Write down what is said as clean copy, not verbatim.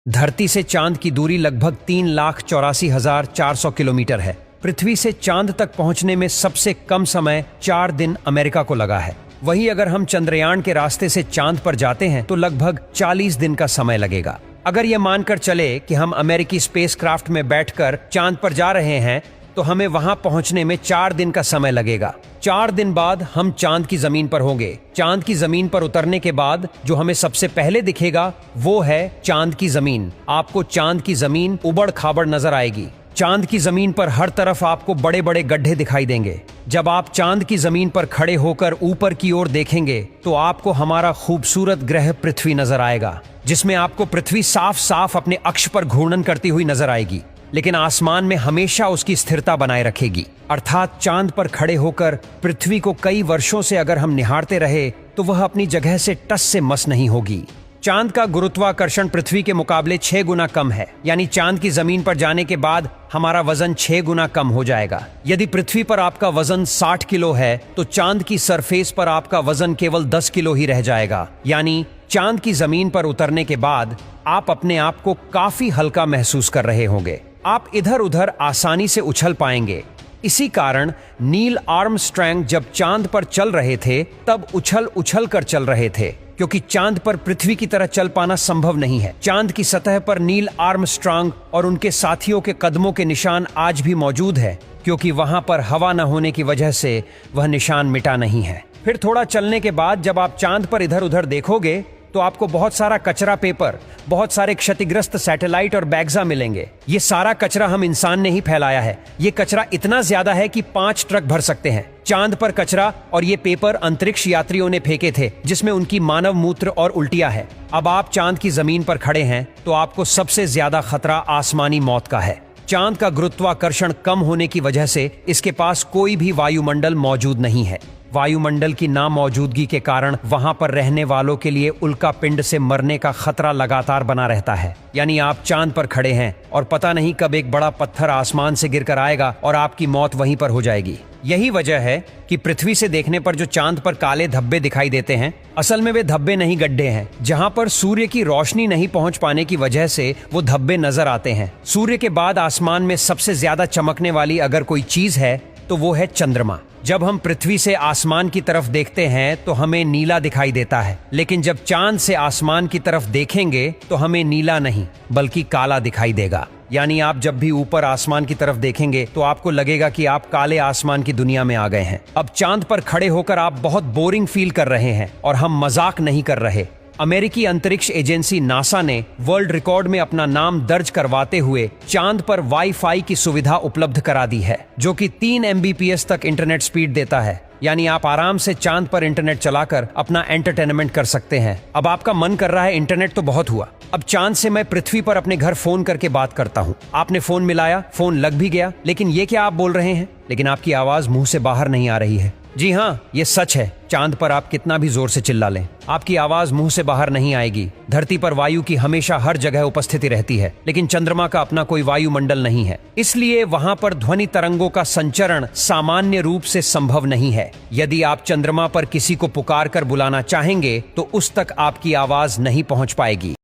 धरती से चांद की दूरी लगभग 3,84,400 किलोमीटर है। पृथ्वी से चांद तक पहुंचने में सबसे कम समय 4 दिन अमेरिका को लगा है। वहीं अगर हम चंद्रयान के रास्ते से चांद पर जाते हैं तो लगभग 40 दिन का समय लगेगा। अगर यह मानकर चले कि हम अमेरिकी स्पेसक्राफ्ट में बैठकर चांद पर जा रहे हैं तो हमें वहां पहुंचने में 4 दिन का समय लगेगा। 4 दिन बाद हम चांद की जमीन पर होंगे। चांद की जमीन पर उतरने के बाद जो हमें सबसे पहले दिखेगा वो है चांद की जमीन। आपको चांद की जमीन उबड़ खाबड़ नजर आएगी। चांद की जमीन पर हर तरफ आपको बड़े बड़े गड्ढे दिखाई देंगे। जब आप चांद की जमीन पर खड़े होकर ऊपर की ओर देखेंगे तो आपको हमारा खूबसूरत ग्रह पृथ्वी नजर आएगा, जिसमें आपको पृथ्वी साफ साफ अपने अक्ष पर घूर्णन करती हुई नजर आएगी, लेकिन आसमान में हमेशा उसकी स्थिरता बनाए रखेगी। अर्थात चांद पर खड़े होकर पृथ्वी को कई वर्षों से अगर हम निहारते रहे तो वह अपनी जगह से टस से मस नहीं होगी। चांद का गुरुत्वाकर्षण पृथ्वी के मुकाबले 6 गुना कम है, यानी चांद की जमीन पर जाने के बाद हमारा वजन 6 गुना कम हो जाएगा। यदि पृथ्वी पर आपका वजन 60 किलो है तो चांद की सरफेस पर आपका वजन केवल 10 किलो ही रह जाएगा। यानी चांद की जमीन पर उतरने के बाद आप अपने आप को काफी हल्का महसूस कर रहे होंगे। आप इधर उधर आसानी से उछल पाएंगे। इसी कारण नील आर्मस्ट्रॉन्ग जब चांद पर चल रहे थे तब उछल उछल कर चल रहे थे, क्योंकि चांद पर पृथ्वी की तरह चल पाना संभव नहीं है। चांद की सतह पर नील आर्मस्ट्रॉन्ग और उनके साथियों के कदमों के निशान आज भी मौजूद है, क्योंकि वहां पर हवा न होने की वजह से वह निशान मिटा नहीं है। फिर थोड़ा चलने के बाद जब आप चांद पर इधर उधर देखोगे तो आपको बहुत सारा कचरा पेपर, बहुत सारे क्षतिग्रस्त सैटेलाइट और बैग्जा मिलेंगे। ये सारा कचरा हम इंसान ने ही फैलाया है। ये कचरा इतना ज्यादा है कि 5 ट्रक भर सकते हैं। चांद पर कचरा और ये पेपर अंतरिक्ष यात्रियों ने फेंके थे, जिसमें उनकी मानव मूत्र और उल्टियां है। अब आप चांद की जमीन पर खड़े हैं तो आपको सबसे ज्यादा खतरा आसमानी मौत का है। चांद का गुरुत्वाकर्षण कम होने की वजह से इसके पास कोई भी वायुमंडल मौजूद नहीं है। वायुमंडल की नामौजूदगी के कारण वहां पर रहने वालों के लिए उल्का पिंड से मरने का खतरा लगातार बना रहता है। यानी आप चांद पर खड़े हैं और पता नहीं कब एक बड़ा पत्थर आसमान से गिरकर आएगा और आपकी मौत वहीं पर हो जाएगी। यही वजह है कि पृथ्वी से देखने पर जो चांद पर काले धब्बे दिखाई देते हैं, असल में वे धब्बे नहीं, गड्ढे हैं, जहां पर सूर्य की रोशनी नहीं पहुंच पाने की वजह से वो धब्बे नजर आते हैं। सूर्य के बाद आसमान में सबसे ज्यादा चमकने वाली अगर कोई चीज है तो वो है चंद्रमा। जब हम पृथ्वी से आसमान की तरफ देखते हैं तो हमें नीला दिखाई देता है, लेकिन जब चांद से आसमान की तरफ देखेंगे तो हमें नीला नहीं बल्कि काला दिखाई देगा। यानी आप जब भी ऊपर आसमान की तरफ देखेंगे तो आपको लगेगा कि आप काले आसमान की दुनिया में आ गए हैं। अब चांद पर खड़े होकर आप बहुत बोरिंग फील कर रहे हैं और हम मजाक नहीं कर रहे। अमेरिकी अंतरिक्ष एजेंसी नासा ने वर्ल्ड रिकॉर्ड में अपना नाम दर्ज करवाते हुए चांद पर वाईफाई की सुविधा उपलब्ध करा दी है, जो कि 3 MBPS तक इंटरनेट स्पीड देता है। यानी आप आराम से चांद पर इंटरनेट चलाकर अपना एंटरटेनमेंट कर सकते हैं। अब आपका मन कर रहा है इंटरनेट तो बहुत हुआ, अब चांद से मैं पृथ्वी पर अपने घर फोन करके बात करता हूँ। आपने फोन मिलाया, फोन लग भी गया, लेकिन ये क्या आप बोल रहे हैं, लेकिन आपकी आवाज मुंह से बाहर नहीं आ रही है। जी हाँ, ये सच है। चांद पर आप कितना भी जोर से चिल्ला लें, आपकी आवाज मुंह से बाहर नहीं आएगी। धरती पर वायु की हमेशा हर जगह उपस्थिति रहती है, लेकिन चंद्रमा का अपना कोई वायुमंडल नहीं है, इसलिए वहां पर ध्वनि तरंगों का संचरण सामान्य रूप से संभव नहीं है। यदि आप चंद्रमा पर किसी को पुकार कर बुलाना चाहेंगे तो उस तक आपकी आवाज नहीं पहुंच पाएगी।